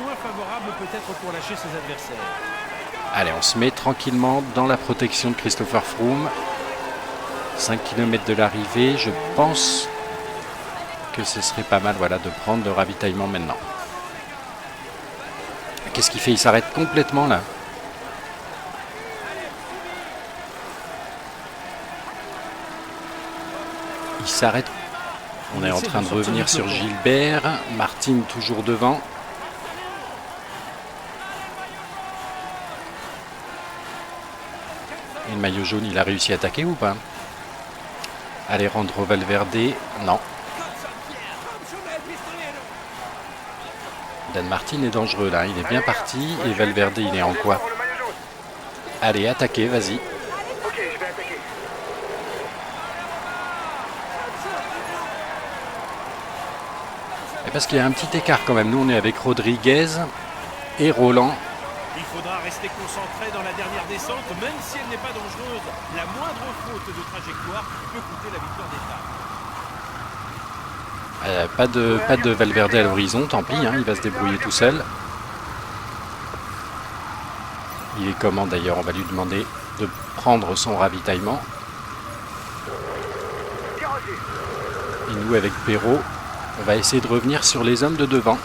S1: Allez, on se met tranquillement dans la protection de Christopher Froome. 5 km de l'arrivée, je pense que ce serait pas mal, voilà, de prendre le ravitaillement maintenant. Qu'est-ce qu'il fait? Il s'arrête complètement là. Il s'arrête. On est en train de revenir sur Gilbert. Martine toujours devant. Et le maillot jaune, il a réussi à attaquer ou pas? Alejandro Valverde, non. Dan Martin est dangereux là, il est bien parti. Et Valverde, il est en quoi? Allez, attaquez, vas-y. Et parce qu'il y a un petit écart quand même. Nous, on est avec Rodriguez et Roland.
S3: Il faudra rester concentré dans la dernière descente, même si elle n'est pas dangereuse. La moindre faute de trajectoire peut coûter la victoire d'étape.
S1: Pas de Valverde à l'horizon, tant pis, hein, il va se débrouiller tout seul. Il est comment d'ailleurs? On va lui demander de prendre son ravitaillement. Et nous, avec Perrault, on va essayer de revenir sur les hommes de devant.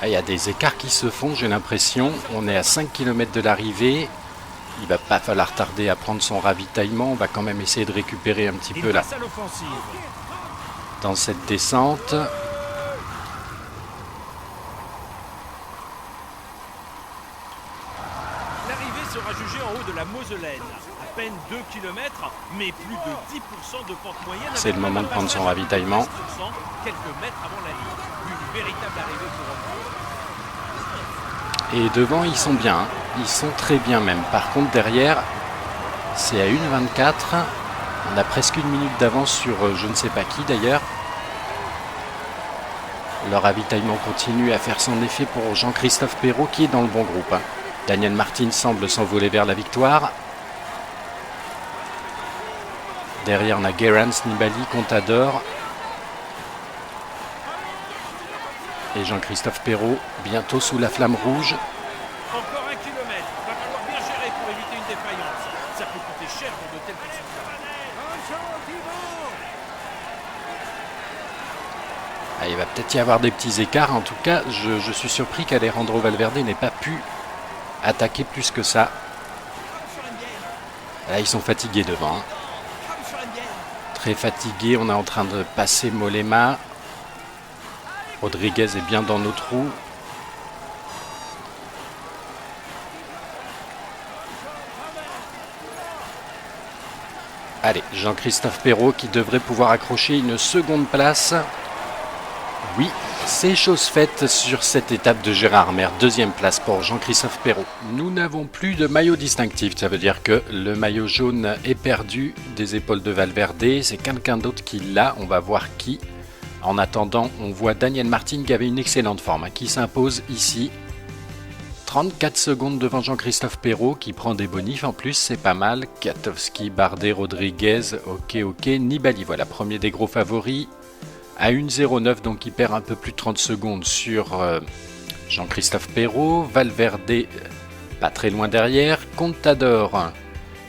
S1: Ah, il y a des écarts qui se font, j'ai l'impression. On est à 5 km de l'arrivée. Il va pas falloir tarder à prendre son ravitaillement. On va quand même essayer de récupérer un petit peu là
S3: passe à l'offensive.
S1: dans cette descente.
S3: L'arrivée sera jugée en haut de la Moselaine. À peine 2 km, mais plus de 10% de pente moyenne.
S1: C'est le moment de prendre son ravitaillement.
S3: Quelques mètres avant la ligne. Une véritable arrivée pour Romain.
S1: Et devant, ils sont bien. Hein. Ils sont très bien même. Par contre, derrière, c'est à 1,24. On a presque une minute d'avance sur je ne sais pas qui d'ailleurs. Le ravitaillement continue à faire son effet pour Jean-Christophe Perrault qui est dans le bon groupe. Hein. Daniel Martin semble s'envoler vers la victoire. Derrière, on a Gerrans, Nibali, Contador. Et Jean-Christophe Perrault, bientôt sous la flamme rouge.
S3: Encore 1 kilomètre. Va falloir bien gérer pour éviter une défaillance. Ça peut coûter cher pour de tels pourcentages.
S1: Ah, il va peut-être y avoir des petits écarts. En tout cas, je suis surpris qu'Alejandro Valverde n'ait pas pu attaquer plus que ça. Là, ils sont fatigués devant. Hein. Très fatigués. On est en train de passer Mollema. Rodriguez est bien dans nos trous. Allez, Jean-Christophe Perrault qui devrait pouvoir accrocher une seconde place. Oui, c'est chose faite sur cette étape de Gérardmer. Deuxième place pour Jean-Christophe Perrault. Nous n'avons plus de maillot distinctif. Ça veut dire que le maillot jaune est perdu des épaules de Valverde. C'est quelqu'un d'autre qui l'a. On va voir qui. En attendant, on voit Daniel Martin qui avait une excellente forme, qui s'impose ici. 34 secondes devant Jean-Christophe Perrault qui prend des bonifs en plus, c'est pas mal. Kwiatkowski, Bardet, Rodriguez, ok. Nibali, voilà, premier des gros favoris. À 1,09, donc il perd un peu plus de 30 secondes sur Jean-Christophe Perrault. Valverde, pas très loin derrière. Contador,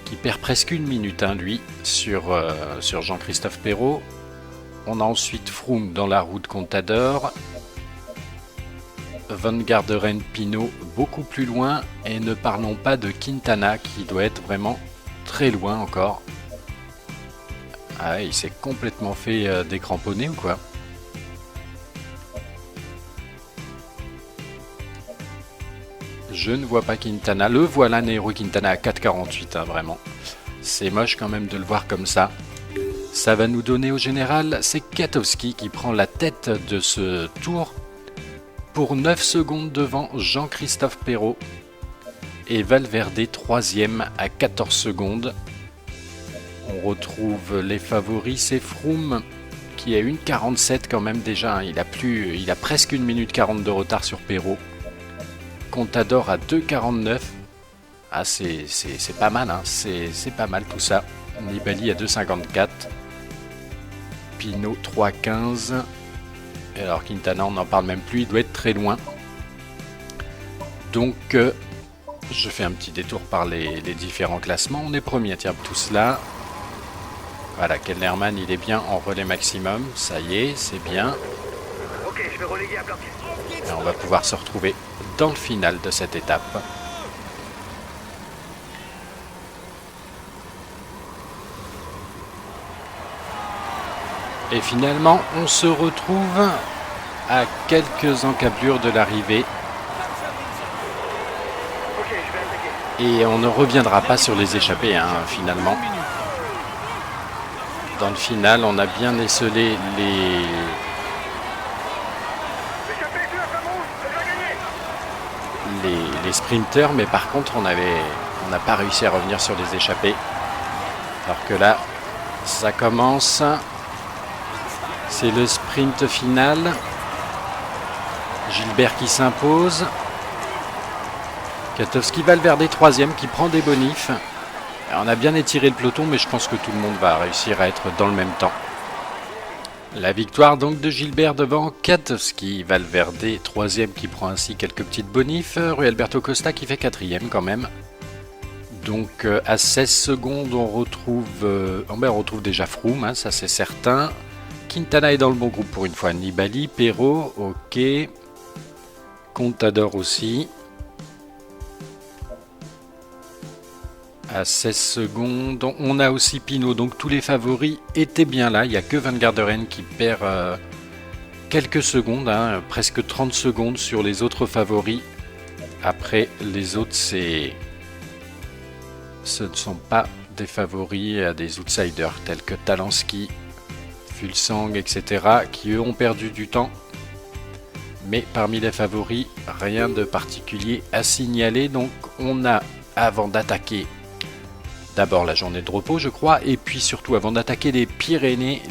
S1: qui perd presque une minute, lui, sur Jean-Christophe Perrault. On a ensuite Froome dans la roue de Contador. Van Garderen, Pinot beaucoup plus loin. Et ne parlons pas de Quintana qui doit être vraiment très loin encore. Ah, il s'est complètement fait décramponner ou quoi? Je ne vois pas Quintana. Le voilà, Nairo Quintana à 4,48, vraiment. C'est moche quand même de le voir comme ça. Ça va nous donner au général, c'est Kwiatkowski qui prend la tête de ce tour pour 9 secondes devant Jean-Christophe Perrault et Valverde 3e à 14 secondes. On retrouve les favoris, c'est Froome qui est à 1,47 quand même déjà. Il a presque 1 minute 40 de retard sur Perrault. Contador à 2,49. Ah, c'est pas mal, hein. C'est pas mal tout ça. Nibali à 2,54. Pinot 3,15. Et alors Quintana, on n'en parle même plus, il doit être très loin. Donc, je fais un petit détour par les différents classements. On est premier, tiens, tout cela. Voilà, Kellerman, il est bien en relais maximum. Ça y est, c'est bien.
S2: Ok, je vais reléguer à Blanquet.
S1: Et on va pouvoir se retrouver dans le final de cette étape. Et finalement, on se retrouve à quelques encablures de l'arrivée.
S2: Ok, je vais attaquer.
S1: Et on ne reviendra pas sur les échappées, finalement. Dans le final, on a bien esselé
S2: Échappé sur la flamme rouge, je vais gagner.
S1: les sprinters, mais par contre on n'a pas réussi à revenir sur les échappées. Alors que là, ça commence. C'est le sprint final. Gilbert qui s'impose. Katowski, Valverde 3e qui prend des bonifs. On a bien étiré le peloton, mais je pense que tout le monde va réussir à être dans le même temps. La victoire donc de Gilbert devant Katowski. Valverde 3e qui prend ainsi quelques petites bonifs. Rui Alberto Costa qui fait 4e quand même. Donc à 16 secondes on retrouve déjà Froome, hein, ça c'est certain. Quintana est dans le bon groupe pour une fois. Nibali, Perrault, ok. Contador aussi. À 16 secondes, on a aussi Pinot, donc tous les favoris étaient bien là. Il n'y a que Van Garderen qui perd quelques secondes, hein, presque 30 secondes sur les autres favoris. Après, les autres, ce ne sont pas des favoris, des outsiders tels que Talansky, Fulsang, etc., qui eux ont perdu du temps. Mais parmi les favoris, rien de particulier à signaler. Donc on a, avant d'attaquer, d'abord la journée de repos, je crois, et puis surtout avant d'attaquer les Pyrénées,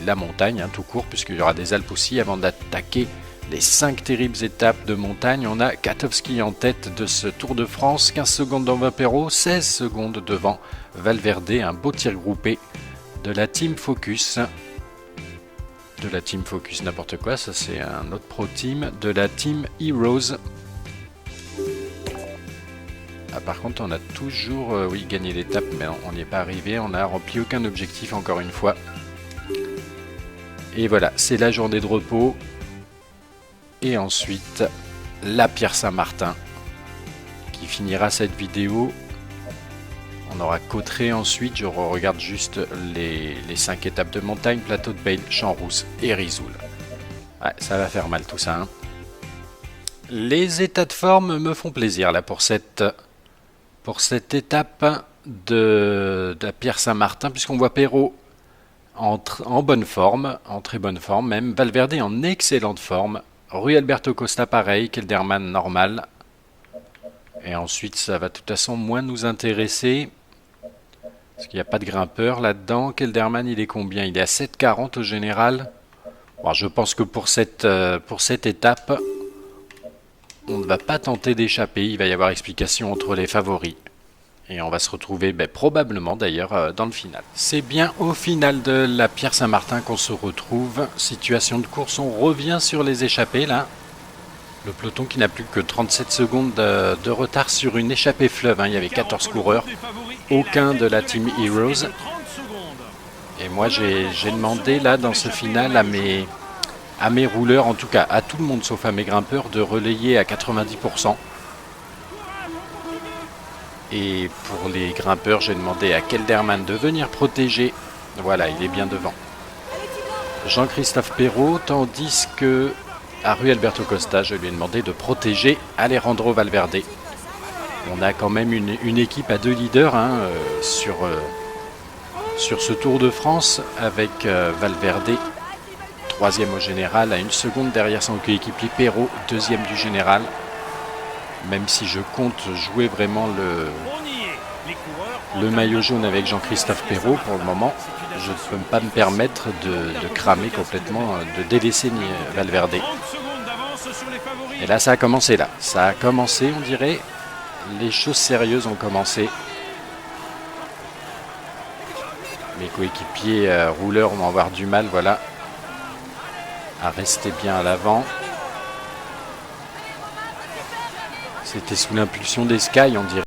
S1: la montagne, hein, tout court, puisqu'il y aura des Alpes aussi, avant d'attaquer les 5 terribles étapes de montagne, on a Katowski en tête de ce Tour de France, 15 secondes devant Perrault, 16 secondes devant Valverde, un beau tir groupé de la Team Focus. De la Team Focus, n'importe quoi, ça c'est un autre pro team, de la Team Heroes. Ah, par contre, on a toujours gagné l'étape, mais on n'y est pas arrivé. On n'a rempli aucun objectif, encore une fois. Et voilà, c'est la journée de repos. Et ensuite, la Pierre-Saint-Martin, qui finira cette vidéo. On aura Cauterets ensuite. Je regarde juste les 5 étapes de montagne. Plateau de Bayle, Champs-Rousses et Risoul. Ouais, ça va faire mal tout ça, hein. Les états de forme me font plaisir là pour cette étape de la Pierre-Saint-Martin, puisqu'on voit Perrault en bonne forme, en très bonne forme même, Valverde en excellente forme, Rui Alberto Costa pareil, Kelderman normal, et ensuite ça va de toute façon moins nous intéresser, parce qu'il n'y a pas de grimpeur là-dedans. Kelderman il est combien? Il est à 7,40 au général. Bon, je pense que pour cette étape, on ne va pas tenter d'échapper, il va y avoir explication entre les favoris. Et on va se retrouver probablement d'ailleurs dans le final. C'est bien au final de la Pierre-Saint-Martin qu'on se retrouve. Situation de course, on revient sur les échappées là. Le peloton qui n'a plus que 37 secondes de retard sur une échappée fleuve, hein. Il y avait 14 coureurs, aucun de la Team Heroes. Et moi j'ai demandé là dans ce final à mes rouleurs, en tout cas à tout le monde sauf à mes grimpeurs, de relayer à 90%. Et pour les grimpeurs, j'ai demandé à Kelderman de venir protéger. Voilà, il est bien devant Jean-Christophe Perrault, tandis que à Rui Alberto Costa, je lui ai demandé de protéger Alejandro Valverde. On a quand même une équipe à 2 leaders, hein, sur ce Tour de France, avec Valverde 3e au général, à 1 seconde derrière son coéquipier Perrault, 2e du général. Même si je compte jouer vraiment le maillot jaune avec Jean-Christophe Perrault, pour le moment, je ne peux pas me permettre de cramer complètement, de délaisser Valverde. Et là, ça a commencé là. Ça a commencé, on dirait. Les choses sérieuses ont commencé. Mes coéquipiers rouleurs vont avoir du mal, voilà, à rester bien à l'avant. C'était sous l'impulsion des Sky, on dirait.